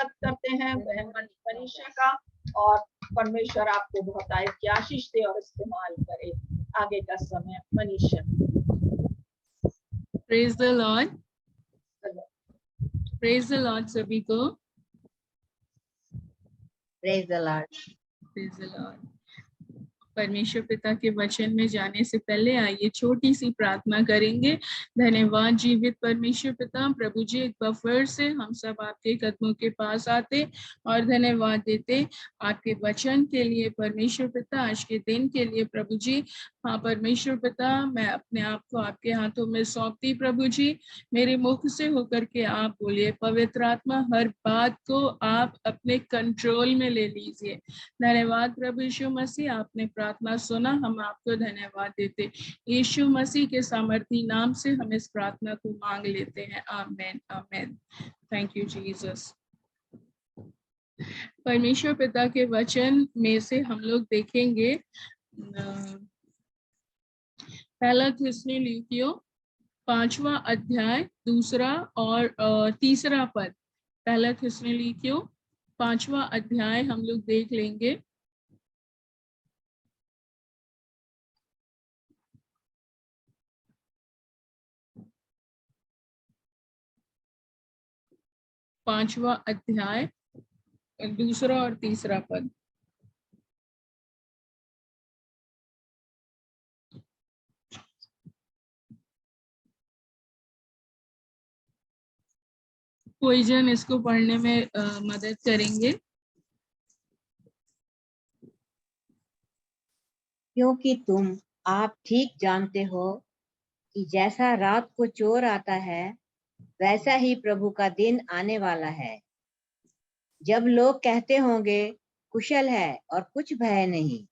करते हैं बहन मनीषा का, और परमेश्वर आपको बहुत आशीष दे और इस्तेमाल करे आगे का समय। Manisha. Praise the Lord, praise the Lord सभी को। Praise the Lord, praise the Lord. परमेश्वर पिता के वचन में जाने से पहले आइए छोटी सी प्रार्थना करेंगे। धन्यवाद जीवित परमेश्वर पिता, प्रभु जी एक बार फिर से हम सब आपके कदमों के पास आते और धन्यवाद देते आपके वचन के लिए परमेश्वर पिता, आज के दिन के लिए प्रभु जी। हाँ परमेश्वर पिता, मैं अपने आप को आपके हाथों में सौंपती प्रभु जी। मेरे मुख से होकर के आप बोलिए, पवित्र आत्मा हर बात को आप अपने कंट्रोल में ले लीजिए। धन्यवाद प्रभु यीशु मसीह, आपने प्रार्थना सुना, हम आपको धन्यवाद देते। यीशु मसीह के सामर्थी नाम से हम इस प्रार्थना को मांग लेते हैं। Amen amen. Thank you Jesus. परमेश्वर पिता के वचन में से हम लोग देखेंगे पहला थिस्सलुनीकियों 5वां अध्याय 2 और 3 पद। पहला थिस्सलुनीकियों 5वां अध्याय हम लोग देख लेंगे। पांचवा अध्याय 2 और 3 पद। कोई जन इसको पढ़ने में मदद करेंगे? क्योंकि तुम आप ठीक जानते हो कि जैसा रात को चोर आता है, वैसा ही प्रभु का दिन आने वाला है। जब लोग कहते होंगे कुशल है और कुछ भय नहीं,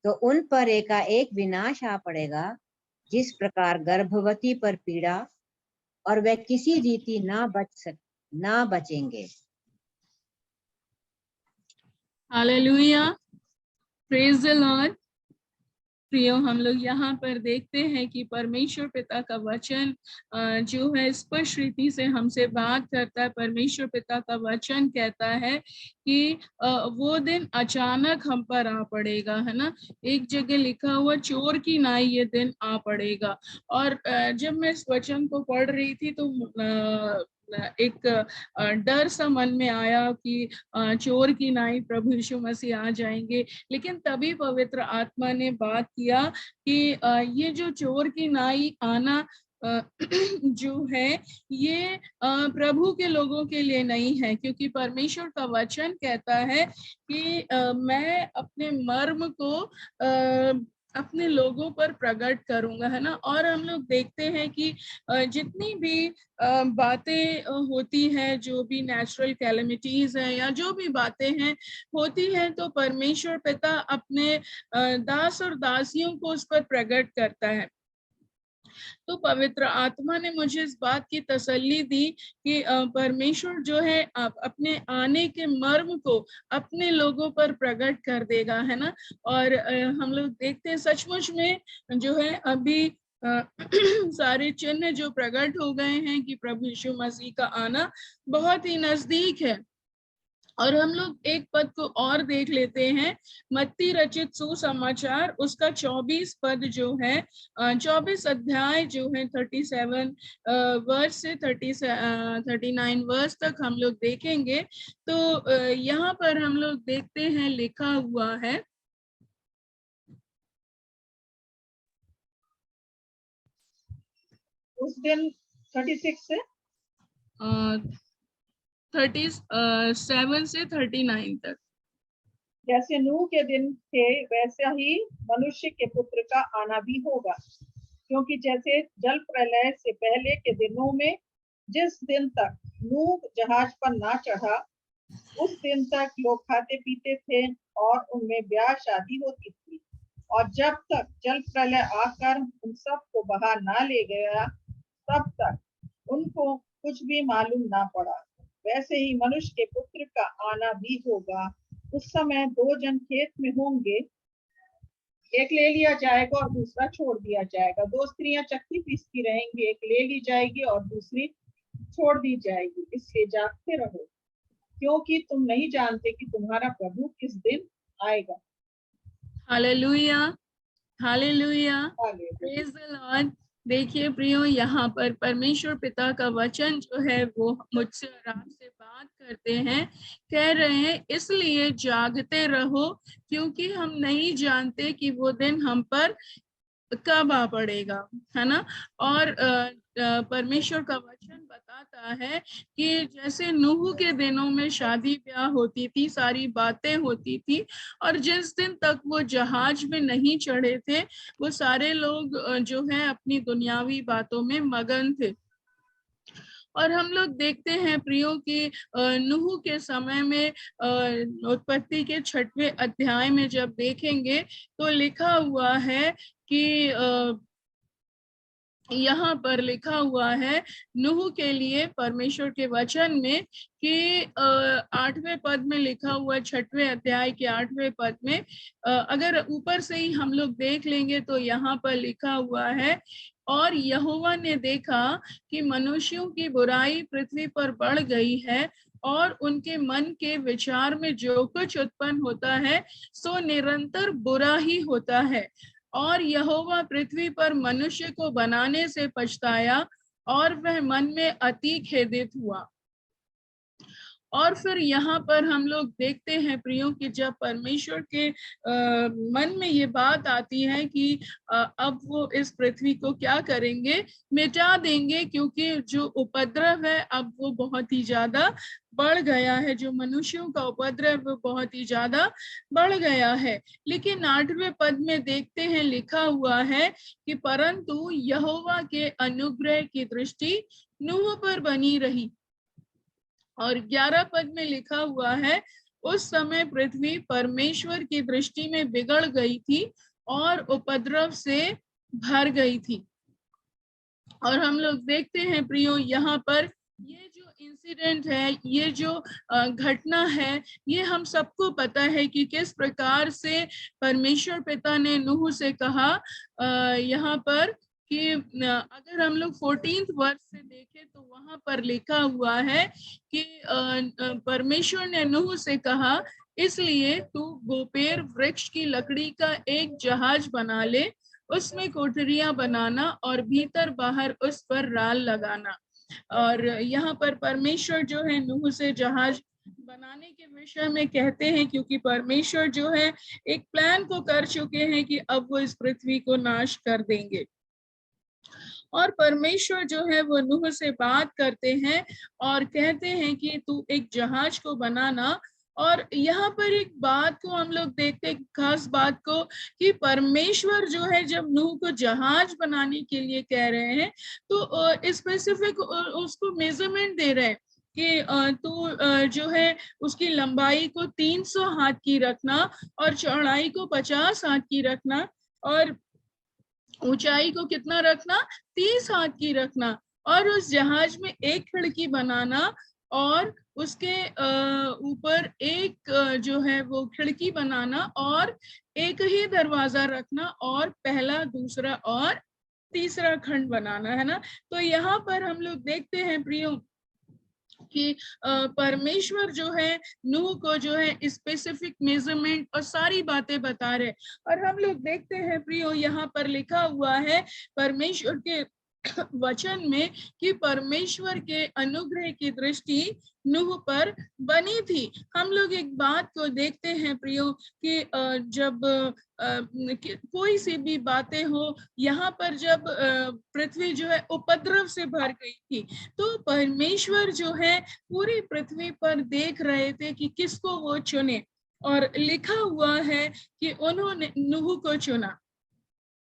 तो उन पर एकाएक विनाश आ पड़ेगा, जिस प्रकार गर्भवती पर पीड़ा, और वे किसी रीति ना बचेंगे। Hallelujah, praise the Lord. प्रियो, हम लोग यहाँ पर देखते हैं कि परमेश्वर पिता का वचन जो है स्पष्ट रीति से हमसे बात करता है। परमेश्वर पिता का वचन कहता है कि वो दिन अचानक हम पर आ पड़ेगा, है ना। एक जगह लिखा हुआ चोर की नाई ये दिन आ पड़ेगा। और जब मैं इस वचन को पढ़ रही थी तो एक डर सा मन में आया कि चोर की नाई प्रभु यीशु मसीह आ जाएंगे। लेकिन तभी पवित्र आत्मा ने बात किया कि ये जो चोर की नाई आना जो है ये प्रभु के लोगों के लिए नहीं है, क्योंकि परमेश्वर का वचन कहता है कि मैं अपने मर्म को अपने लोगों पर प्रकट करूंगा, है ना। और हम लोग देखते हैं कि जितनी भी बातें होती हैं, जो भी नेचुरल कैलेमिटीज हैं या जो भी बातें हैं होती हैं, तो परमेश्वर पिता अपने दास और दासियों को उस पर प्रकट करता है। तो पवित्र आत्मा ने मुझे इस बात की तसल्ली दी कि परमेश्वर जो है अपने आने के मर्म को अपने लोगों पर प्रकट कर देगा, है ना। और हम लोग देखते हैं सचमुच में जो है अभी सारे चिन्ह जो प्रकट हो गए हैं कि प्रभु यीशु मसीह का आना बहुत ही नजदीक है। और हम लोग एक पद को और देख लेते हैं, मत्ती रचित सुसमाचार उसका 24 पद जो है, 24 अध्याय जो है 37 वर्ष से 39 वर्ष तक हम लोग देखेंगे। तो यहाँ पर हम लोग देखते हैं लिखा हुआ है, उस दिन 36 से 37 से 39 तक। जैसे नूह के दिन थे वैसा ही मनुष्य के पुत्र का आना भी होगा। क्योंकि जैसे जल प्रलय से पहले के दिनों में जिस दिन तक नूह जहाज पर ना चढ़ा, उस दिन तक लोग खाते पीते थे और उनमें ब्याह शादी होती थी, और जब तक जल प्रलय आकर उन सबको बहा ना ले गया, तब तक उनको कुछ भी मालूम ना पड़ा। वैसे ही मनुष्य के पुत्र का आना भी होगा। उस समय 2 जन खेत में होंगे, एक ले लिया जाएगा और दूसरा छोड़ दिया जाएगा। 2 स्त्रियां चक्की पीसती रहेंगी, एक ले ली जाएगी और दूसरी छोड़ दी जाएगी। इसलिए जागते रहो, क्योंकि तुम नहीं जानते कि तुम्हारा प्रभु किस दिन आएगा। Hallelujah, hallelujah, hallelujah. Praise the Lord. देखिए प्रियो, यहाँ पर परमेश्वर पिता का वचन जो है वो मुझसे और आपसे बात करते हैं, कह रहे हैं इसलिए जागते रहो, क्योंकि हम नहीं जानते कि वो दिन हम पर कब आ पड़ेगा, है ना। और परमेश्वर का वचन बताता है कि जैसे नूह के दिनों में शादी ब्याह होती थी, सारी बातें होती थी, और जिस दिन तक वो जहाज में नहीं चढ़े थे वो सारे लोग जो है अपनी दुनियावी बातों में मगन थे। और हम लोग देखते हैं प्रियो कि नूह के समय में उत्पत्ति के 6वें अध्याय में जब देखेंगे तो लिखा हुआ है कि यहाँ पर लिखा हुआ है नूह के लिए परमेश्वर के वचन में कि 8वें पद में लिखा हुआ, 6वें अध्याय के 8वें पद में अगर ऊपर से ही हम लोग देख लेंगे तो यहाँ पर लिखा हुआ है, और यहोवा ने देखा कि मनुष्यों की बुराई पृथ्वी पर बढ़ गई है और उनके मन के विचार में जो कुछ उत्पन्न होता है सो निरंतर बुरा ही होता है, और यहोवा पृथ्वी पर मनुष्य को बनाने से पछताया और वह मन में अति खेदित हुआ। और फिर यहाँ पर हम लोग देखते हैं प्रियो कि जब परमेश्वर के मन में ये बात आती है कि अब वो इस पृथ्वी को क्या करेंगे, मिटा देंगे, क्योंकि जो उपद्रव है अब वो बहुत ही ज्यादा बढ़ गया है, जो मनुष्यों का उपद्रव वो बहुत ही ज्यादा बढ़ गया है। लेकिन 8वें पद में देखते हैं लिखा हुआ है कि परंतु यहोवा के अनुग्रह की दृष्टि नूह पर बनी रही, और 11 पद में लिखा हुआ है उस समय पृथ्वी परमेश्वर की दृष्टि में बिगड़ गई थी और उपद्रव से भर गई थी। और हम लोग देखते हैं प्रियो यहाँ पर ये जो इंसिडेंट है, ये जो घटना है, ये हम सबको पता है कि किस प्रकार से परमेश्वर पिता ने नूह से कहा यहाँ पर कि अगर हम लोग 14th वर्ष से देखें तो वहां पर लिखा हुआ है कि परमेश्वर ने नूह से कहा इसलिए तू गोपेर वृक्ष की लकड़ी का एक जहाज बना ले, उसमें कोठरियां बनाना और भीतर बाहर उस पर राल लगाना। और यहाँ पर परमेश्वर जो है नूह से जहाज बनाने के विषय में कहते हैं, क्योंकि परमेश्वर जो है एक प्लान को कर चुके हैं कि अब वो इस पृथ्वी को नाश कर देंगे। और परमेश्वर जो है वो नूह से बात करते हैं और कहते हैं कि तू एक जहाज को बनाना। और यहाँ पर एक बात को हम लोग देखते हैं, खास बात को, कि परमेश्वर जो है जब नूह को जहाज बनाने के लिए कह रहे हैं तो स्पेसिफिक उसको मेजरमेंट दे रहे हैं कि तू जो है उसकी लंबाई को 300 हाथ की रखना और चौड़ाई को 50 हाथ की रखना और ऊंचाई को कितना रखना, 30 हाथ की रखना, और उस जहाज में एक खिड़की बनाना और उसके ऊपर एक जो है वो खिड़की बनाना और एक ही दरवाजा रखना और पहला, दूसरा और तीसरा खंड बनाना, है ना। तो यहाँ पर हम लोग देखते हैं प्रियो कि परमेश्वर जो है नूह को जो है स्पेसिफिक मेजरमेंट और सारी बातें बता रहे। और हम लोग देखते हैं प्रियो यहाँ पर लिखा हुआ है परमेश्वर के वचन में कि परमेश्वर के अनुग्रह की दृष्टि नूह पर बनी थी। हम लोग एक बात को देखते हैं प्रियो कि जब कोई सी भी बातें हो, यहाँ पर जब पृथ्वी जो है उपद्रव से भर गई थी तो परमेश्वर जो है पूरी पृथ्वी पर देख रहे थे कि किसको वो चुने, और लिखा हुआ है कि उन्होंने नूह को चुना,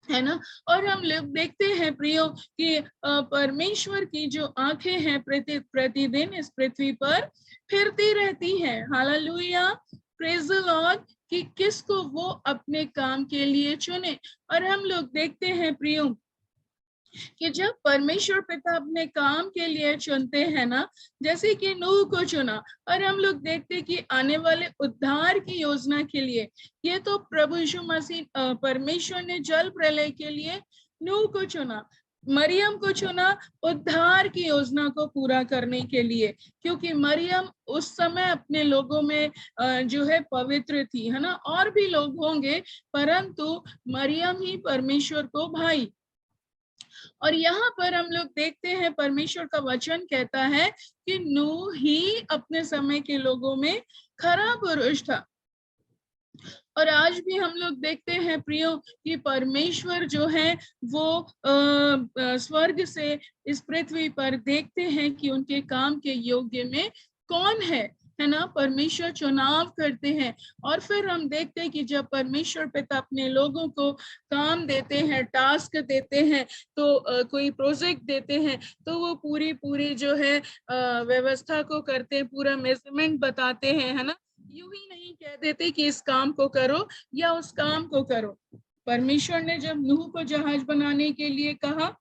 है ना। और हम लोग देखते हैं प्रियो कि परमेश्वर की जो आंखें हैं प्रतिदिन इस पृथ्वी पर फिरती रहती हैं, हालेलुया, प्रेज द लॉर्ड, कि किसको वो अपने काम के लिए चुने। और हम लोग देखते हैं प्रियो कि जब परमेश्वर पिता अपने काम के लिए चुनते हैं ना, जैसे कि नूह को चुना, और हम लोग देखते हैं कि आने वाले उद्धार की योजना के लिए, ये तो प्रभु यीशु मसीह परमेश्वर ने जल प्रलय के लिए नूह को चुना। मरियम को चुना उद्धार की योजना को पूरा करने के लिए, क्योंकि मरियम उस समय अपने लोगों में जो है पवित्र थी, है ना। और भी लोग होंगे, परंतु मरियम ही परमेश्वर को भाई। और यहाँ पर हम लोग देखते हैं परमेश्वर का वचन कहता है कि नूह ही अपने समय के लोगों में खरा पुरुष था। और आज भी हम लोग देखते हैं प्रियो कि परमेश्वर जो है वो स्वर्ग से इस पृथ्वी पर देखते हैं कि उनके काम के योग्य में कौन है ना। परमेश्वर चुनाव करते हैं और फिर हम देखते हैं कि जब परमेश्वर पिता अपने लोगों को काम देते हैं, टास्क देते हैं, तो कोई प्रोजेक्ट देते हैं, तो वो पूरी जो है व्यवस्था को करते हैं, पूरा मेजरमेंट बताते हैं, है ना। यूं ही नहीं कह देते कि इस काम को करो या उस काम को करो। परमेश्वर ने जब नूह को जहाज बनाने के लिए कहा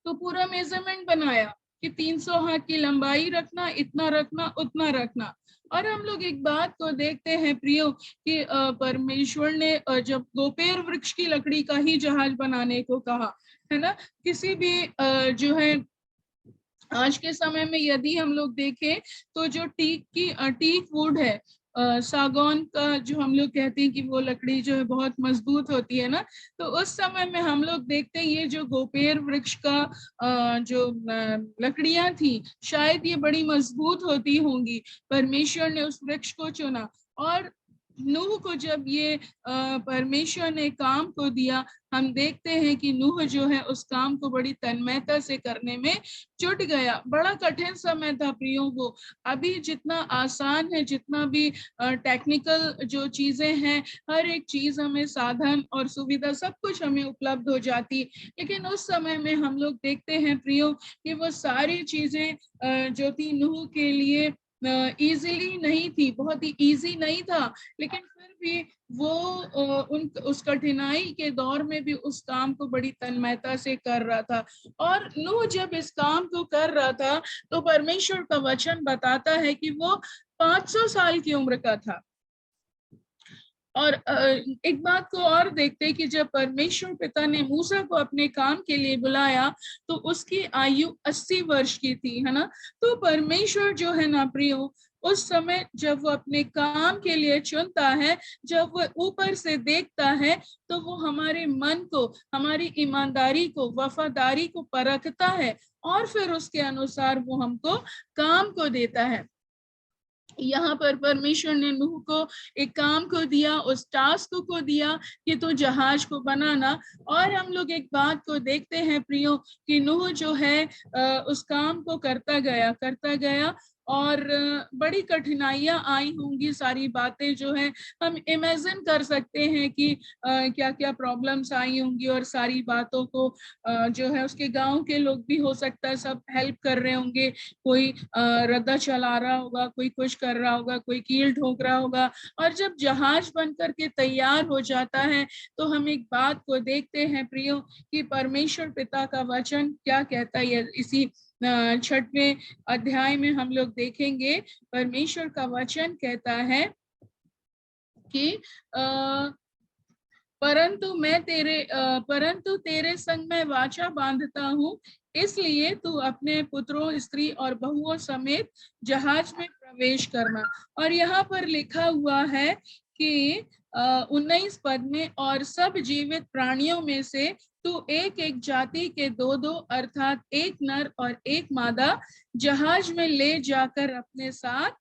तो पूरा मेजरमेंट बनाया कि 300 हाथ की लंबाई रखना, इतना रखना, उतना रखना। और हम लोग एक बात को देखते हैं प्रियो कि परमेश्वर ने जब गोपेर वृक्ष की लकड़ी का ही जहाज बनाने को कहा, है ना। किसी भी जो है आज के समय में यदि हम लोग देखें तो जो टीक वुड है, सागौन का जो हम लोग कहते हैं कि वो लकड़ी जो है बहुत मजबूत होती है ना, तो उस समय में हम लोग देखते हैं ये जो गोपेर वृक्ष का जो लकड़ियां थी, शायद ये बड़ी मजबूत होती होंगी। परमेश्वर ने उस वृक्ष को चुना और नूह को जब ये परमेश्वर ने काम को दिया, हम देखते हैं कि नूह जो है उस काम को बड़ी तन्मयता से करने में जुट गया। बड़ा कठिन समय था प्रियो वो। अभी जितना आसान है, जितना भी टेक्निकल जो चीजें हैं, हर एक चीज हमें साधन और सुविधा सब कुछ हमें उपलब्ध हो जाती, लेकिन उस समय में हम लोग देखते हैं प्रियो कि वो सारी चीजें जो थी नूह के लिए इजीली नहीं थी, बहुत ही इजी नहीं था, लेकिन फिर भी वो उस कठिनाई के दौर में भी उस काम को बड़ी तन्मयता से कर रहा था। और नूह जब इस काम को कर रहा था तो परमेश्वर का वचन बताता है कि वो 500 साल की उम्र का था। और एक बात को और देखते हैं कि जब परमेश्वर पिता ने मूसा को अपने काम के लिए बुलाया तो उसकी आयु 80 वर्ष की थी, है ना। तो परमेश्वर जो है ना प्रियो, उस समय जब वो अपने काम के लिए चुनता है, जब वो ऊपर से देखता है, तो वो हमारे मन को, हमारी ईमानदारी को, वफादारी को परखता है और फिर उसके अनुसार वो हमको काम को देता है। यहाँ पर परमेश्वर ने नूह को एक काम को दिया, उस टास्क को दिया कि तो जहाज को बनाना। और हम लोग एक बात को देखते हैं प्रियो कि नूह जो है उस काम को करता गया और बड़ी कठिनाइयां आई होंगी। सारी बातें जो है हम इमेजिन कर सकते हैं कि क्या क्या प्रॉब्लम्स आई होंगी, और सारी बातों को जो है उसके गांव के लोग भी हो सकता है सब हेल्प कर रहे होंगे। कोई रद्दा चला रहा होगा, कोई कुछ कर रहा होगा, कोई कील ठोक रहा होगा। और जब जहाज बन करके तैयार हो जाता है तो हम एक बात को देखते हैं प्रियो कि परमेश्वर पिता का वचन क्या कहता है। इसी 6वें अध्याय में हम लोग देखेंगे, परमेश्वर का वचन कहता है कि परंतु तेरे संग मैं वाचा बांधता हूँ, इसलिए तू अपने पुत्रों, स्त्री और बहुओं समेत जहाज में प्रवेश करना। और यहाँ पर लिखा हुआ है कि 19 पद में, और सब जीवित प्राणियों में से तू एक एक जाति के 2-2 अर्थात एक नर और एक मादा जहाज में ले जाकर अपने साथ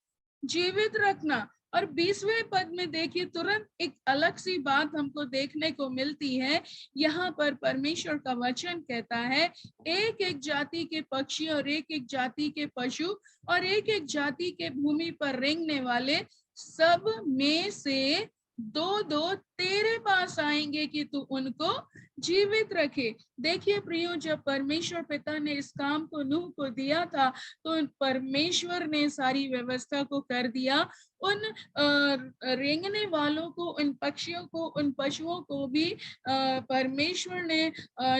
जीवित रखना। और 20वें पद में देखिए, तुरंत एक अलग सी बात हमको देखने को मिलती है। यहाँ पर परमेश्वर का वचन कहता है, एक एक जाति के पक्षी और एक एक जाति के पशु और एक एक जाति के भूमि पर रेंगने वाले सब में से 2-2 तेरे पास आएंगे कि तू उनको जीवित रखे। देखिए प्रियो, जब परमेश्वर पिता ने इस काम को नूह को दिया था तो परमेश्वर ने सारी व्यवस्था को कर दिया। उन रेंगने वालों को, उन पक्षियों को, उन पशुओं को भी परमेश्वर ने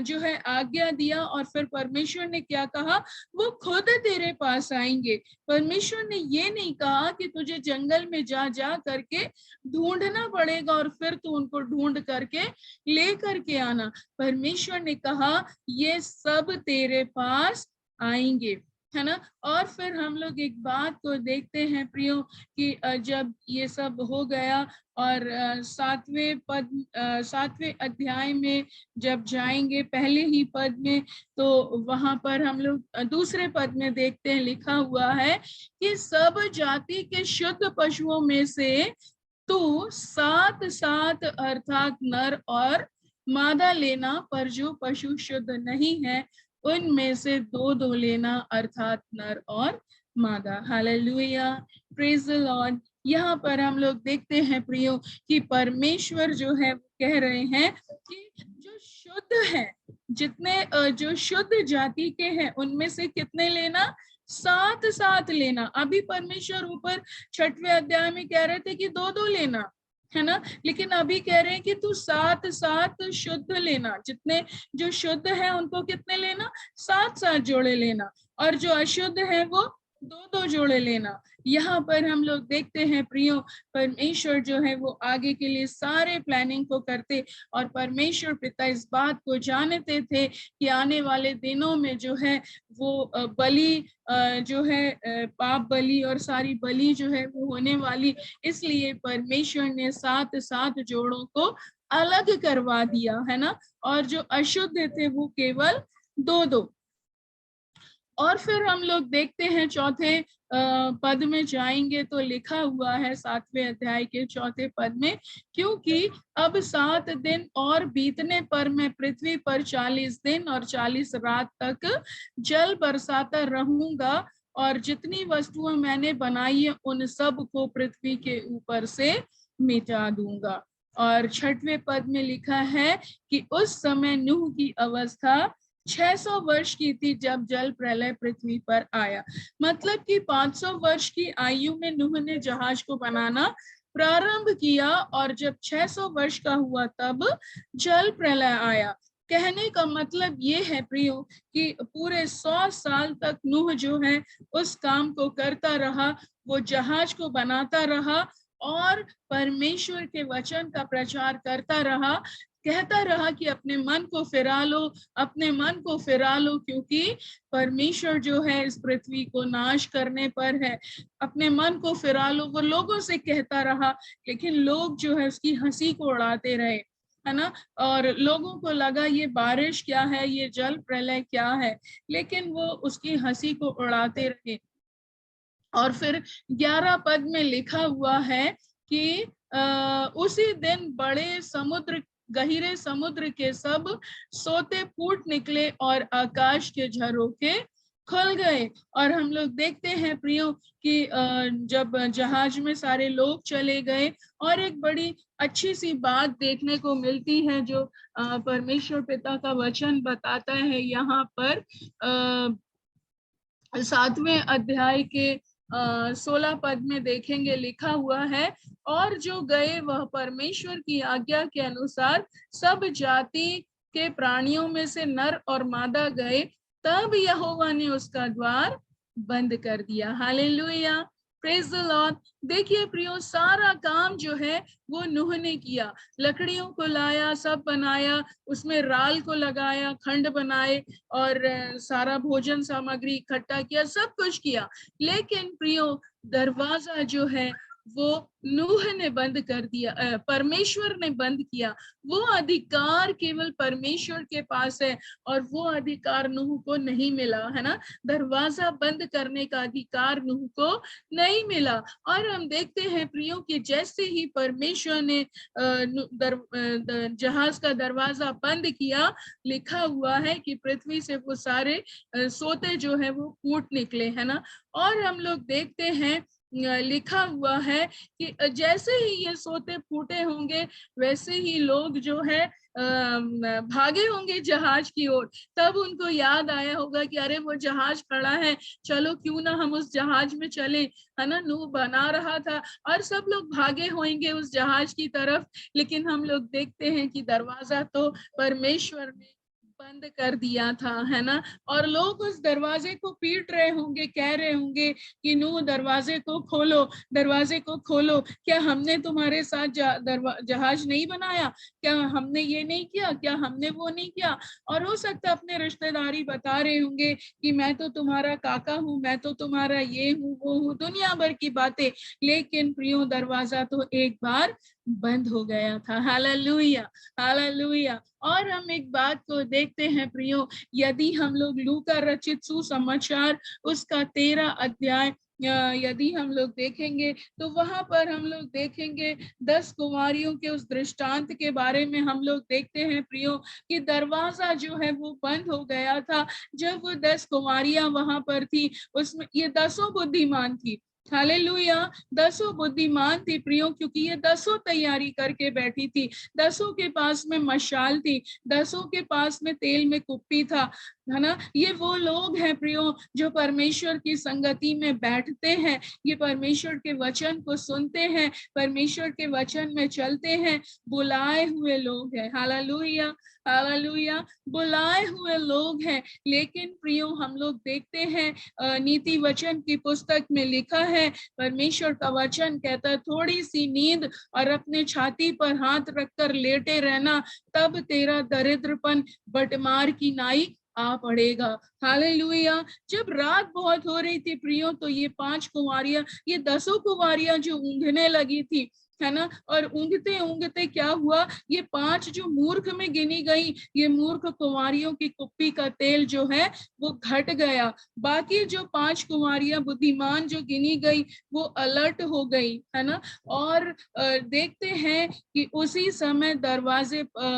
जो है आज्ञा दिया। और फिर परमेश्वर ने क्या कहा, वो खुद तेरे पास आएंगे। परमेश्वर ने ये नहीं कहा कि तुझे जंगल में जा करके ढूंढना पड़ेगा और फिर तू उनको ढूंढ करके ले करके आना। परमेश्वर ने कहा ये सब तेरे पास आएंगे, है ना। और फिर हम लोग एक बात को देखते हैं प्रियो कि जब ये सब हो गया और 7वें अध्याय में जब जाएंगे पहले ही पद में, तो वहां पर हम लोग दूसरे पद में देखते हैं, लिखा हुआ है कि सब जाति के शुद्ध पशुओं में से तू 7 अर्थात नर और मादा लेना, पर जो पशु शुद्ध नहीं है उनमें से 2 लेना, अर्थात नर और मादा। Hallelujah, praise the Lord. यहाँ पर हम लोग देखते हैं प्रियो कि परमेश्वर जो है वो कह रहे हैं कि जो शुद्ध है, जितने जो शुद्ध जाति के हैं उनमें से कितने लेना, 7 लेना। अभी परमेश्वर ऊपर 6वें अध्याय में कह रहे थे कि 2 लेना, है ना, लेकिन अभी कह रहे हैं कि तू 7 शुद्ध लेना। जितने जो शुद्ध है उनको कितने लेना, 7 जोड़े लेना, और जो अशुद्ध है वो 2 जोड़े लेना। यहाँ पर हम लोग देखते हैं प्रियो परमेश्वर जो है वो आगे के लिए सारे प्लानिंग को करते, और परमेश्वर पिता इस बात को जानते थे कि आने वाले दिनों में जो है वो बलि जो है पाप बलि और सारी बलि जो है वो होने वाली, इसलिए परमेश्वर ने 7 जोड़ों को अलग करवा दिया, है ना, और जो अशुद्ध थे वो केवल 2। और फिर हम लोग देखते हैं 4थे पद में जाएंगे तो लिखा हुआ है 7वें अध्याय के 4थे पद में, क्योंकि अब 7 दिन और बीतने पर मैं पृथ्वी पर 40 दिन और 40 रात तक जल बरसाता रहूंगा, और जितनी वस्तुएं मैंने बनाई है उन सब को पृथ्वी के ऊपर से मिटा दूंगा। और 6वें पद में लिखा है कि उस समय नूह की अवस्था 600 वर्ष की थी जब जल प्रलय पृथ्वी पर आया। मतलब कि 500 वर्ष की आयु में नूह ने जहाज को बनाना प्रारंभ किया, और जब 600 वर्ष का हुआ तब जल प्रलय आया। कहने का मतलब ये है प्रियो कि पूरे 100 साल तक नूह जो है उस काम को करता रहा, वो जहाज को बनाता रहा और परमेश्वर के वचन का प्रचार करता रहा, कहता रहा कि अपने मन को फिरा लो, अपने मन को फिरा लो, क्योंकि परमेश्वर जो है इस पृथ्वी को नाश करने पर है, अपने मन को फिरा लो। वो लोगों से कहता रहा, लेकिन लोग जो है उसकी हंसी को उड़ाते रहे, है ना, और लोगों को लगा ये बारिश क्या है, ये जल प्रलय क्या है, लेकिन वो उसकी हंसी को उड़ाते रहे। और फिर 11 पद में लिखा हुआ है कि उसी दिन बड़े समुद्र, गहरे समुद्र के सब सोते फूट निकले और आकाश के झरोखे खुल गए। और हम लोग देखते हैं प्रियो कि जब जहाज में सारे लोग चले गए, और एक बड़ी अच्छी सी बात देखने को मिलती है जो परमेश्वर पिता का वचन बताता है यहाँ पर 7वें अध्याय के 16 पद में देखेंगे, लिखा हुआ है, और जो गए वह परमेश्वर की आज्ञा के अनुसार सब जाति के प्राणियों में से नर और मादा गए, तब यहोवा ने उसका द्वार बंद कर दिया। Hallelujah, praise the Lord. देखिए प्रियो, सारा काम जो है वो नूह ने किया। लकड़ियों को लाया, सब बनाया, उसमें राल को लगाया, खंड बनाए और सारा भोजन सामग्री इकट्ठा किया, सब कुछ किया। लेकिन प्रियो, दरवाजा जो है वो नूह ने बंद कर दिया, परमेश्वर ने बंद किया। वो अधिकार केवल परमेश्वर के पास है और वो अधिकार नूह को नहीं मिला, है ना। दरवाजा बंद करने का अधिकार नूह को नहीं मिला। और हम देखते हैं प्रियो कि जैसे ही परमेश्वर ने जहाज का दरवाजा बंद किया, लिखा हुआ है कि पृथ्वी से वो सारे सोते जो है वो फूट निकले, है ना। और हम लोग देखते हैं लिखा हुआ है कि जैसे ही ये सोते फूटे होंगे वैसे ही लोग जो है भागे होंगे जहाज की ओर। तब उनको याद आया होगा कि अरे वो जहाज खड़ा है, चलो क्यों ना हम उस जहाज में चले, है ना। नूह बना रहा था और सब लोग भागे होंगे उस जहाज की तरफ, लेकिन हम लोग देखते हैं कि दरवाजा तो परमेश्वर ने बंद कर दिया था, है ना। और लोग उस दरवाजे को पीट रहे होंगे, कह रहे होंगे कि नूह दरवाजे को खोलो, दरवाजे को खोलो, क्या हमने तुम्हारे साथ जहाज नहीं बनाया, क्या हमने ये नहीं किया, क्या हमने वो नहीं किया। और हो सकता है अपने रिश्तेदारी बता रहे होंगे कि मैं तो तुम्हारा काका हूँ, मैं तो तुम्हारा ये हूँ वो हूँ, दुनिया भर की बातें। लेकिन प्रियो दरवाजा तो एक बार बंद हो गया था। Hallelujah, hallelujah. और हम एक बात को देखते हैं प्रियो, यदि हम लोग लूका रचित सुसमाचार उसका 13 अध्याय यदि हम लोग देखेंगे तो वहां पर हम लोग देखेंगे 10 कुमारियों के उस दृष्टांत के बारे में हम लोग देखते हैं प्रियो कि दरवाजा जो है वो बंद हो गया था। जब वो 10 कुमारियां वहां पर थी, उसमें ये 10 बुद्धिमान थी। हालेलुया, 10 बुद्धिमान थी प्रियो, क्योंकि ये 10 तैयारी करके बैठी थी। 10 के पास में मशाल थी, 10 के पास में तेल में कुप्पी था, है ना। ये वो लोग हैं प्रियो जो परमेश्वर की संगति में बैठते हैं, ये परमेश्वर के वचन को सुनते हैं, परमेश्वर के वचन में चलते हैं, बुलाए हुए लोग हैं। हालेलुया, हालेलुया, बुलाए हुए लोग हैं। लेकिन प्रियो हम लोग देखते हैं नीति वचन की पुस्तक में लिखा है, परमेश्वर का वचन कहता है थोड़ी सी नींद और अपने छाती पर हाथ रखकर लेटे रहना, तब तेरा दरिद्रपन बटमार की नाई आ पड़ेगा। हालेलुया। जब रात बहुत हो रही थी प्रियो, तो ये 5 कुंवारियां, ये 10 कुंवारियां जो ऊँघने लगी थी, है ना, और ऊँघते ऊँघते क्या हुआ, ये 5 जो मूर्ख में गिनी गई, ये मूर्ख कुंवारियों की कुप्पी का तेल जो है वो घट गया। बाकी जो 5 कुंवारियां बुद्धिमान जो गिनी गई वो अलर्ट हो गई, है ना। और देखते हैं कि उसी समय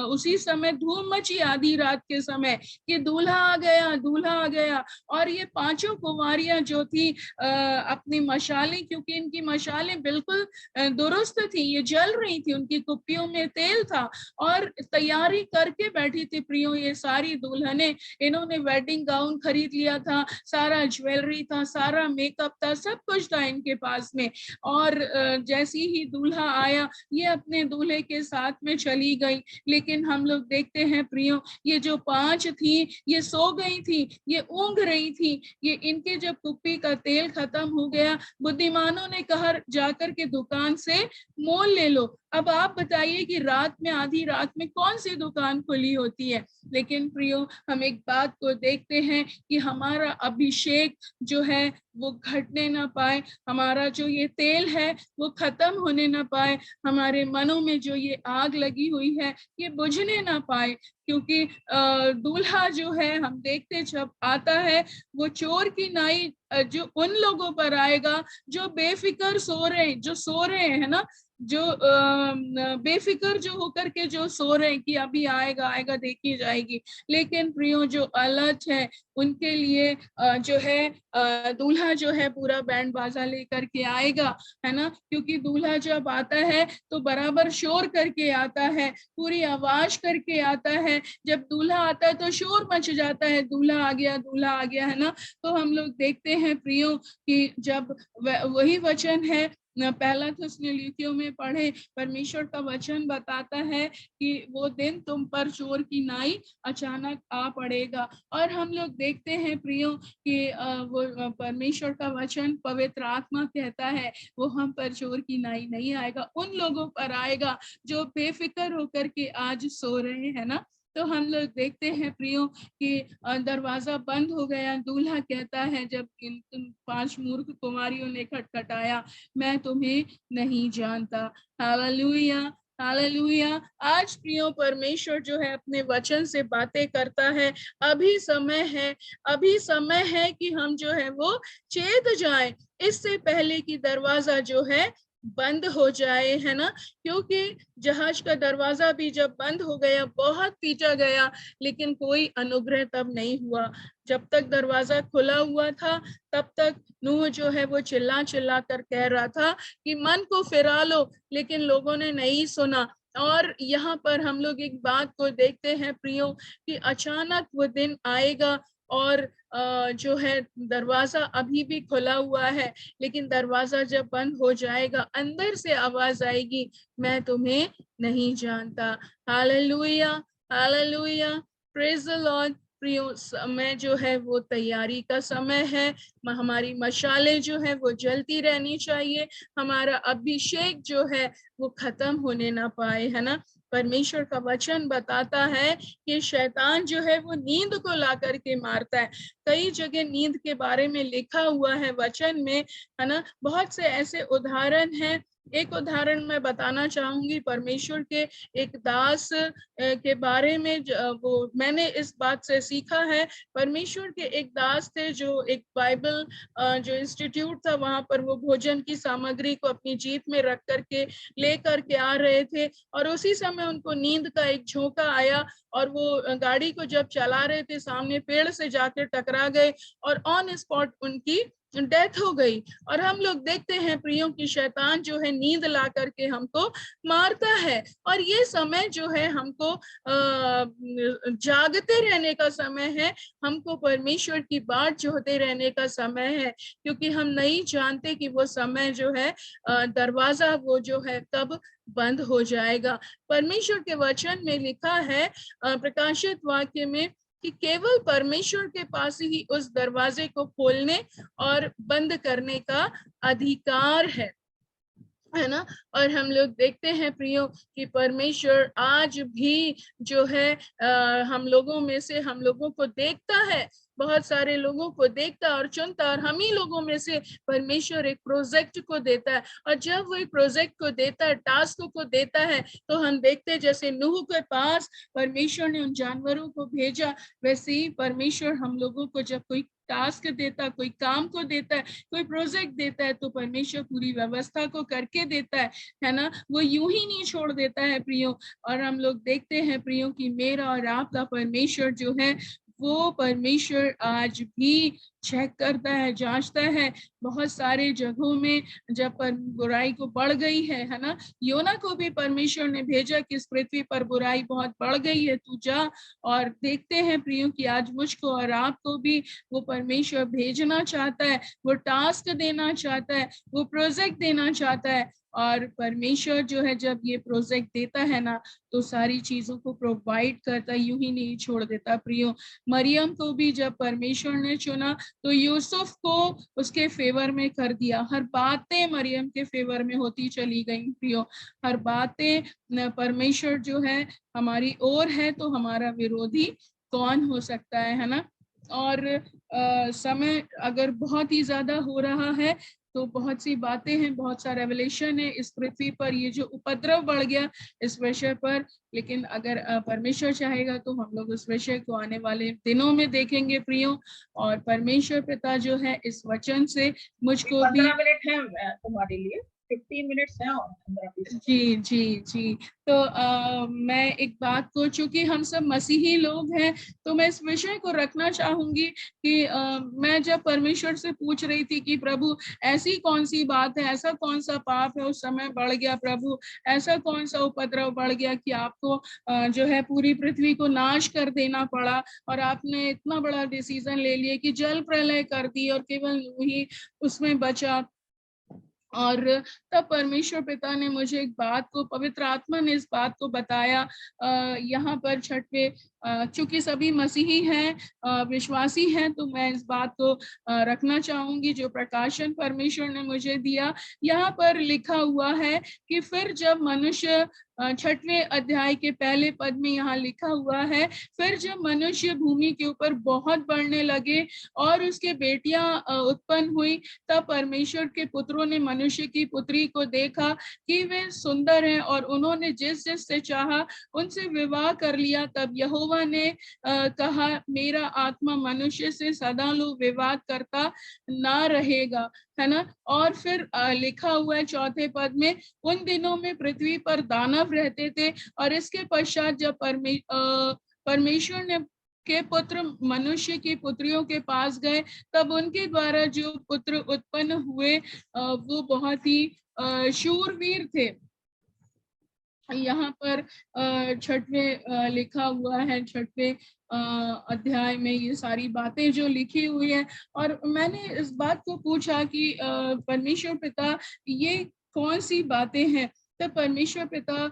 उसी समय धूम मची आधी रात के समय कि दूल्हा आ गया, दूल्हा आ गया। और ये 5 कुंवारियां जो थी अपनी मशालें, क्योंकि इनकी मशालें बिल्कुल दुरुस्त थी, ये जल रही थी, उनकी कुप्पियों में तेल था और तैयारी करके बैठी थी प्रियो ये सारी दुल्हने। इन्होंने वेडिंग गाउन खरीद लिया था, सारा ज्वेलरी था, सारा मेकअप था, सब कुछ था इनके पास में। और जैसी ही दूल्हा आया, ये अपने दूल्हे के साथ में चली गई। लेकिन हम लोग देखते हैं प्रियो, ये जो 5 थी ये सो गई थी, ये ऊँघ रही थी। ये इनके जब कुप्पी का तेल खत्म हो गया, बुद्धिमानों ने कहा जाकर के दुकान से मोल ले लो। अब आप बताइए कि रात में, आधी रात में कौन सी दुकान खुली होती है। लेकिन प्रियो हम एक बात को देखते हैं कि हमारा अभिषेक जो है वो घटने ना पाए, हमारा जो ये तेल है वो खत्म होने ना पाए, हमारे मनों में जो ये आग लगी हुई है ये बुझने ना पाए। क्योंकि दूल्हा जो है हम देखते जब आता है वो चोर की नाई जो उन लोगों पर आएगा जो बेफिक्र सो रहे हैं ना, जो बेफिक्र जो होकर के जो सो रहे हैं कि अभी आएगा आएगा देखी जाएगी। लेकिन प्रियो जो अलर्ट है उनके लिए जो है दूल्हा जो है पूरा बैंड बाजा लेकर के आएगा, है ना। क्योंकि दूल्हा जब आता है तो बराबर शोर करके आता है, पूरी आवाज करके आता है। जब दूल्हा आता है तो शोर मच जाता है, दूल्हा आ गया, दूल्हा आ गया, है ना। तो हम लोग देखते हैं प्रियो कि जब वही वचन है पहला थिस्सलुनीकियों में पढ़े, परमेश्वर का वचन बताता है कि वो दिन तुम पर चोर की नाई अचानक आ पड़ेगा। और हम लोग देखते हैं प्रियो कि वो परमेश्वर का वचन पवित्र आत्मा कहता है वो हम पर चोर की नाई नहीं आएगा, उन लोगों पर आएगा जो बेफिक्र होकर के आज सो रहे हैं ना। तो हम लोग देखते हैं प्रियो कि दरवाजा बंद हो गया। दूल्हा कहता है जब इन 5 मूर्ख कुमारियों ने खटखटाया, मैं तुम्हें नहीं जानता। Hallelujah, hallelujah. आज प्रियो परमेश्वर जो है अपने वचन से बातें करता है। अभी समय है कि हम जो है वो चेत जाए, इससे पहले कि दरवाजा जो है बंद हो जाए, है ना। क्योंकि जहाज का दरवाजा भी जब बंद हो गया, बहुत पीटा गया, लेकिन कोई अनुग्रह तब नहीं हुआ। जब तक दरवाजा खुला हुआ था तब तक नूह जो है वो चिल्ला चिल्ला कर कह रहा था कि मन को फिरा लो, लेकिन लोगों ने नहीं सुना। और यहाँ पर हम लोग एक बात को देखते हैं प्रियो कि अचानक वो दिन आएगा और जो है दरवाजा अभी भी खुला हुआ है, लेकिन दरवाजा जब बंद हो जाएगा अंदर से आवाज आएगी, मैं तुम्हें नहीं जानता। Hallelujah, hallelujah. Praise the Lord. प्रियो, समय जो है वो तैयारी का समय है। हमारी मशालें जो है वो जलती रहनी चाहिए। हमारा अभिषेक जो है वो खत्म होने ना पाए, है ना। परमेश्वर का वचन बताता है कि शैतान जो है वो नींद को ला करके मारता है। कई जगह नींद के बारे में लिखा हुआ है वचन में, है ना। बहुत से ऐसे उदाहरण हैं। एक उदाहरण मैं बताना चाहूंगी परमेश्वर के एक दास के बारे में। वो मैंने इस बात से सीखा है। परमेश्वर के एक दास थे जो एक बाइबल जो इंस्टीट्यूट था वहां पर वो भोजन की सामग्री को अपनी जीप में रख करके ले करके आ रहे थे, और उसी समय उनको नींद का एक झोंका आया, और वो गाड़ी को जब चला रहे थे सामने पेड़ से जाकर टकरा गए और ऑन स्पॉट उनकी डेथ हो गई। और हम लोग देखते हैं प्रियों की शैतान जो है नींद ला करके हमको मारता है। और ये समय जो है हमको जागते रहने का समय है, हमको परमेश्वर की बाट जोहते रहने का समय है, क्योंकि हम नहीं जानते कि वो समय जो है दरवाजा वो जो है कब बंद हो जाएगा। परमेश्वर के वचन में लिखा है प्रकाशित वाक्य में कि केवल परमेश्वर के पास ही उस दरवाजे को खोलने और बंद करने का अधिकार है ना। और हम लोग देखते हैं प्रियो कि परमेश्वर आज भी जो है हम लोगों में से हम लोगों को देखता है, बहुत सारे लोगों को देखता और चुनता, और हम ही लोगों में से परमेश्वर एक प्रोजेक्ट को देता है। और जब वो एक प्रोजेक्ट को देता है, टास्क को देता है, तो हम देखते हैं जैसे नूह के पास परमेश्वर ने उन जानवरों को भेजा, वैसे ही परमेश्वर हम लोगों को जब कोई टास्क देता, कोई काम को देता है, कोई प्रोजेक्ट देता है, तो परमेश्वर पूरी व्यवस्था को करके देता है ना। वो यूं ही नहीं छोड़ देता है प्रियो। और हम लोग देखते हैं प्रियो कि मेरा और आपका परमेश्वर जो है वो परमेश्वर आज भी चेक करता है, जांचता है। बहुत सारे जगहों में जब पर बुराई को बढ़ गई है ना, योना को भी परमेश्वर ने भेजा कि इस पृथ्वी पर बुराई बहुत बढ़ गई है, तू जा। और देखते हैं प्रियो कि आज मुझको और आपको भी वो परमेश्वर भेजना चाहता है, वो टास्क देना चाहता है, वो प्रोजेक्ट देना चाहता है। और परमेश्वर जो है जब ये प्रोजेक्ट देता है ना, तो सारी चीजों को प्रोवाइड करता, यूं ही नहीं छोड़ देता प्रियो। मरियम को भी जब परमेश्वर ने चुना तो यूसुफ को उसके फेवर में कर दिया। हर बातें मरियम के फेवर में होती चली गई प्रियो। हर बातें परमेश्वर जो है हमारी ओर है, तो हमारा विरोधी कौन हो सकता है ना। और समय अगर बहुत ही ज्यादा हो रहा है तो बहुत सी बातें हैं, बहुत सा रेवलेशन है इस पृथ्वी पर, ये जो उपद्रव बढ़ गया इस विषय पर। लेकिन अगर परमेश्वर चाहेगा तो हम लोग उस विषय को आने वाले दिनों में देखेंगे प्रियो। और परमेश्वर पिता जो है इस वचन से मुझको भी 15 मिनट है तुम्हारे लिए, 15 मिनट्स है और 15 जी जी जी। तो मैं एक बात को, चूंकि हम सब मसीही लोग हैं, तो मैं इस विषय को रखना चाहूंगी कि मैं जब परमेश्वर से पूछ रही थी कि प्रभु ऐसी कौन सी बात है, ऐसा कौन सा पाप है उस समय बढ़ गया, प्रभु ऐसा कौन सा उपद्रव बढ़ गया कि आपको जो है पूरी पृथ्वी को नाश कर देना पड़ा, और आपने इतना बड़ा डिसीजन ले लिया कि जल प्रलय कर दी और केवल नूह ही उसमें बचा। और तब परमेश्वर पिता ने मुझे एक बात को, पवित्र आत्मा ने इस बात को बताया यहाँ पर छठ पे, चूंकि सभी मसीही हैं, विश्वासी हैं, तो मैं इस बात को रखना चाहूंगी जो प्रकाशन परमेश्वर ने मुझे दिया। यहाँ पर लिखा हुआ है कि फिर जब मनुष्य, 6वें अध्याय के पहले पद में यहाँ लिखा हुआ है, फिर जब मनुष्य भूमि के ऊपर बहुत बढ़ने लगे और उसके बेटियां उत्पन्न हुई, तब परमेश्वर के पुत्रों ने मनुष्य की पुत्री को देखा कि वे सुंदर हैं, और उन्होंने जिस जिस से चाहा उनसे विवाह कर लिया। तब यहोवा ने कहा, मेरा आत्मा मनुष्य से सदा लो विवाद करता ना रहेगा, है ना। और फिर लिखा हुआ है 4 पद में, उन दिनों में पृथ्वी पर दानव रहते थे, और इसके पश्चात जब परमेश्वर ने के पुत्र मनुष्य की पुत्रियों के पास गए, तब उनके द्वारा जो पुत्र उत्पन्न हुए वो बहुत ही शूरवीर थे। यहाँ पर 6वें लिखा हुआ है, 6वें अध्याय में ये सारी बातें जो लिखी हुई है। और मैंने इस बात को पूछा कि परमेश्वर पिता ये कौन सी बातें हैं, तब परमेश्वर पिता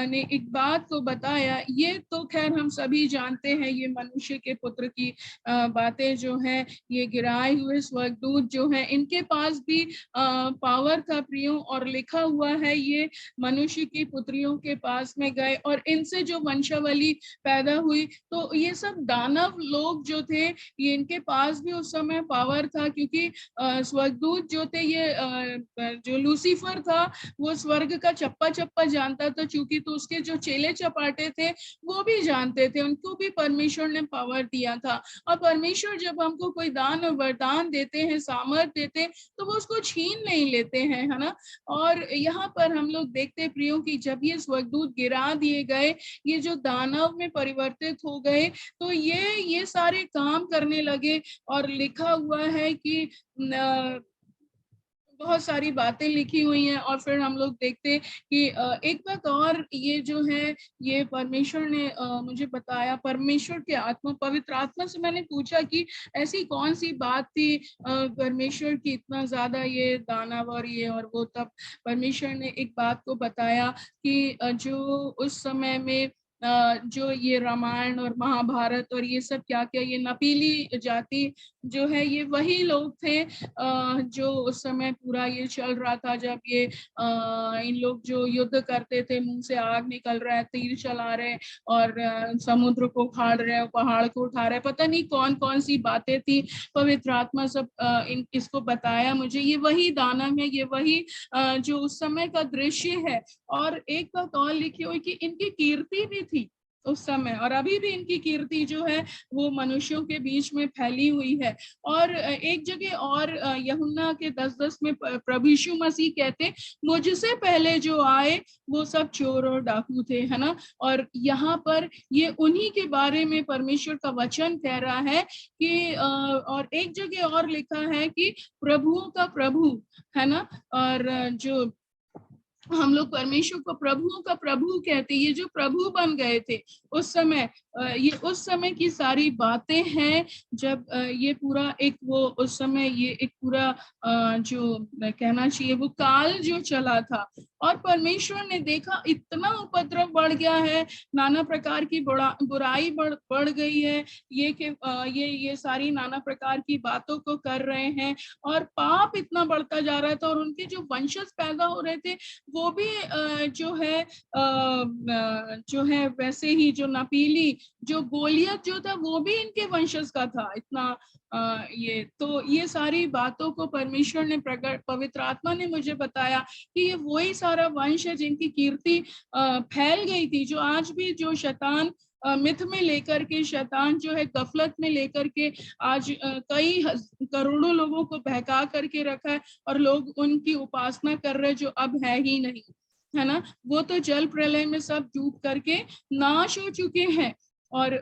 ने एक बात को बताया। ये तो खैर हम सभी जानते हैं, ये मनुष्य के पुत्र की बातें जो हैं, ये गिराए हुए स्वर्गदूत जो हैं, इनके पास भी पावर था प्रियो, और लिखा हुआ है ये मनुष्य की पुत्रियों के पास में गए और इनसे जो वंशावली पैदा हुई, तो ये सब दानव लोग जो थे, ये इनके पास भी उस समय पावर था, क्योंकि स्वर्गदूत जो थे, ये जो लूसीफर था वो स्वर्ग का चप्पा चप्पा जानता था, चूंकि तो उसके जो चेले चपाटे थे वो भी जानते थे, उनको भी परमेश्वर ने पावर दिया था। और परमेश्वर जब हमको कोई दान और वरदान देते हैं, सामर्थ देते हैं, तो वो उसको छीन नहीं लेते हैं, है ना। और यहाँ पर हम लोग देखते प्रियो कि जब ये स्वर्गदूत गिरा दिए गए, ये जो दानव में परिवर्तित हो गए, तो ये सारे काम करने लगे। और लिखा हुआ है कि बहुत सारी बातें लिखी हुई हैं। और फिर हम लोग देखते हैं कि एक बात और, ये जो है, ये परमेश्वर ने मुझे बताया, परमेश्वर के आत्मा, पवित्र आत्मा से मैंने पूछा कि ऐसी कौन सी बात थी परमेश्वर की इतना ज्यादा ये दानव और ये और वो। तब परमेश्वर ने एक बात को बताया कि जो उस समय में जो ये रामायण और महाभारत और ये सब क्या क्या, ये नपीली जाति जो है, ये वही लोग थे जो उस समय पूरा ये चल रहा था, जब ये इन लोग जो युद्ध करते थे, मुंह से आग निकल रहा है, तीर चला रहे और समुद्र को फाड़ रहे, पहाड़ को उठा रहे, पता नहीं कौन कौन सी बातें थी। पवित्र आत्मा सब इसको बताया मुझे, ये वही दानव है, ये वही जो उस समय का दृश्य है। और एक बात और लिखी हुई कि इनकी कीर्ति भी थी उस समय, और अभी भी इनकी कीर्ति जो है वो मनुष्यों के बीच में फैली हुई है। और एक जगह और यूहन्ना के 10:10 में प्रभु यीशु मसीह कहते, मुझसे पहले जो आए वो सब चोर और डाकू थे, है ना। और यहाँ पर ये उन्हीं के बारे में परमेश्वर का वचन कह रहा है कि और एक जगह और लिखा है कि प्रभुओं का प्रभु, है ना। और जो हम लोग परमेश्वर को प्रभुओं का प्रभु कहते, ये जो प्रभु बन गए थे उस समय, ये उस समय की सारी बातें हैं, जब ये पूरा एक वो उस समय ये एक पूरा जो कहना चाहिए वो काल जो चला था। और परमेश्वर ने देखा इतना उपद्रव बढ़ गया है, नाना प्रकार की बुराई बढ़ गई है, ये सारी नाना प्रकार की बातों को कर रहे हैं, और पाप इतना बढ़ता जा रहा था, और उनके जो वंशज पैदा हो रहे थे वो भी जो है वैसे ही, जो नपीली, जो गोलियत जो था वो भी इनके वंशज का था। इतना ये सारी बातों को परमेश्वर ने प्रकट, पवित्र आत्मा ने मुझे बताया कि ये वही सारा वंश है जिनकी कीर्ति फैल गई थी, जो आज भी जो शैतान मिथ में लेकर के, शैतान जो है गफलत में लेकर के आज कई करोड़ों लोगों को बहका करके रखा है, और लोग उनकी उपासना कर रहे जो अब है ही नहीं, है ना। वो तो जल प्रलय में सब डूब करके नाश हो चुके हैं। और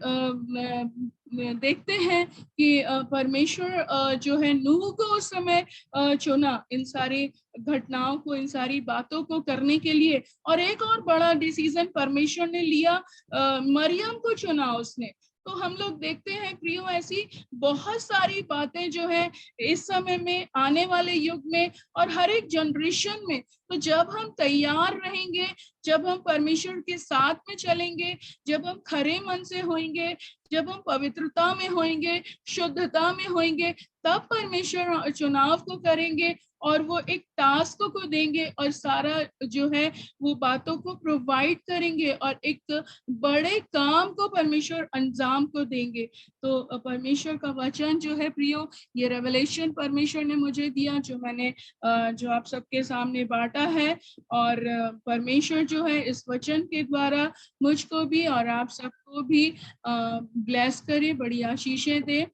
देखते हैं कि परमेश्वर जो है नूह को उस समय चुना इन सारी घटनाओं को, इन सारी बातों को करने के लिए। और एक और बड़ा डिसीजन परमेश्वर ने लिया, मरियम को चुना उसने। तो हम लोग देखते हैं प्रियो, ऐसी बहुत सारी बातें जो है इस समय में, आने वाले युग में और हर एक जनरेशन में। तो जब हम तैयार रहेंगे, जब हम परमेश्वर के साथ में चलेंगे, जब हम खरे मन से होंगे, जब हम पवित्रता में होंगे, शुद्धता में होंगे, तब परमेश्वर चुनाव को करेंगे और वो एक टास्क को देंगे और सारा जो है वो बातों को प्रोवाइड करेंगे और एक बड़े काम को परमेश्वर अंजाम को देंगे। तो परमेश्वर का वचन जो है प्रियो, ये रेवलेशन परमेश्वर ने मुझे दिया, जो मैंने जो आप सबके सामने बांटा है। और परमेश्वर जो है इस वचन के द्वारा मुझको भी और आप सबको भी ब्लेस करे, बड़ी आशीषें दे।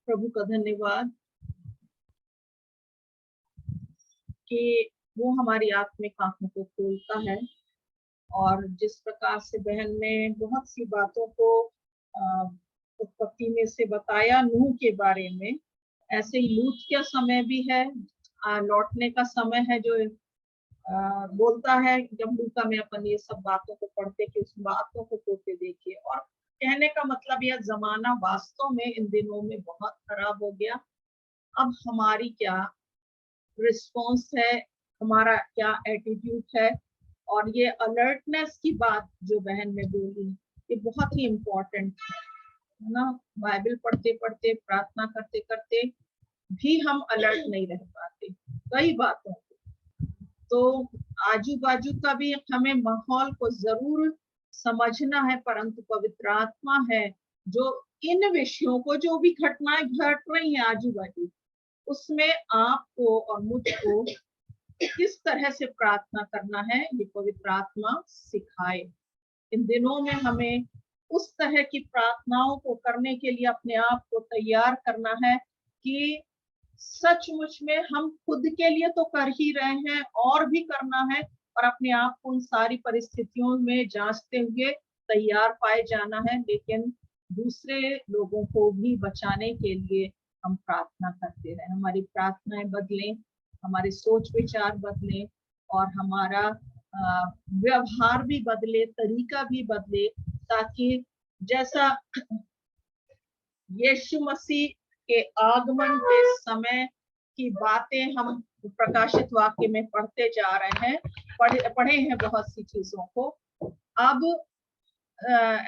प्रभु का धन्यवाद कि वो हमारी आत्मिक आंखों को खोलता है। और जिस प्रकार से बहन ने बहुत सी बातों को उत्पत्ति में से बताया नूह के बारे में, ऐसे ही लूत का समय भी है, लौटने का समय है, जो बोलता है जब लूका में अपन ये सब बातों को पढ़ते कि उस बातों को पढ़ते देखिए। और कहने का मतलब यह जमाना वास्तव में इन दिनों में बहुत खराब हो गया। अब हमारी क्या रिस्पॉन्स है, हमारा क्या एटीट्यूड है। और ये अलर्टनेस की बात जो बहन ने बोली, ये बहुत ही इम्पोर्टेंट है ना। बाइबल पढ़ते पढ़ते, प्रार्थना करते करते भी हम अलर्ट नहीं रह पाते कई बातों पे। तो आजू बाजू का भी हमें माहौल को जरूर समझना है, परंतु पवित्र आत्मा है जो इन विषयों को, जो भी घटनाएं घट रही हैं आजू बाजू, उसमें आपको और मुझको किस तरह से प्रार्थना करना है, ये पवित्र आत्मा सिखाए। इन दिनों में हमें उस तरह की प्रार्थनाओं को करने के लिए अपने आप को तैयार करना है कि सचमुच में हम खुद के लिए तो कर ही रहे हैं, और भी करना है, और अपने आप को उन सारी परिस्थितियों में जांचते हुए तैयार पाए जाना है। लेकिन दूसरे लोगों को भी बचाने के लिए हम प्रार्थना करते रहे, हमारी प्रार्थनाएं बदलें, हमारे सोच विचार बदलें, और हमारा व्यवहार भी बदले, तरीका भी बदले, ताकि जैसा यीशु मसीह के आगमन के समय की बातें हम प्रकाशित वाक्य में पढ़ते जा रहे हैं, पढ़े हैं बहुत सी चीजों को। अब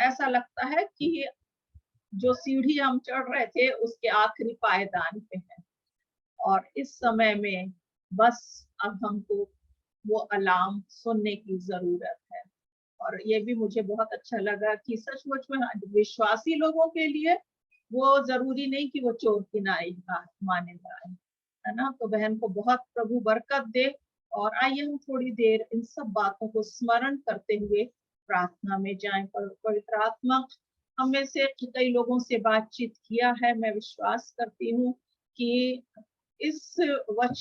ऐसा लगता है कि जो सीढ़ी हम चढ़ रहे थे उसके आखिरी पायदान पे है, और इस समय में बस अब हमको वो अलार्म सुनने की जरूरत है। और ये भी मुझे बहुत अच्छा लगा कि सचमुच में विश्वासी लोगों के लिए वो जरूरी नहीं कि वो चोर किनारे माने जाए, है ना। तो बहन को बहुत प्रभु बरकत दे। और आइए हम थोड़ी देर इन सब बातों को स्मरण करते हुए प्रार्थना में जाएं। पवित्र आत्मा हम में से कई लोगों से बातचीत किया है, मैं विश्वास करती हूँ कि इस वचन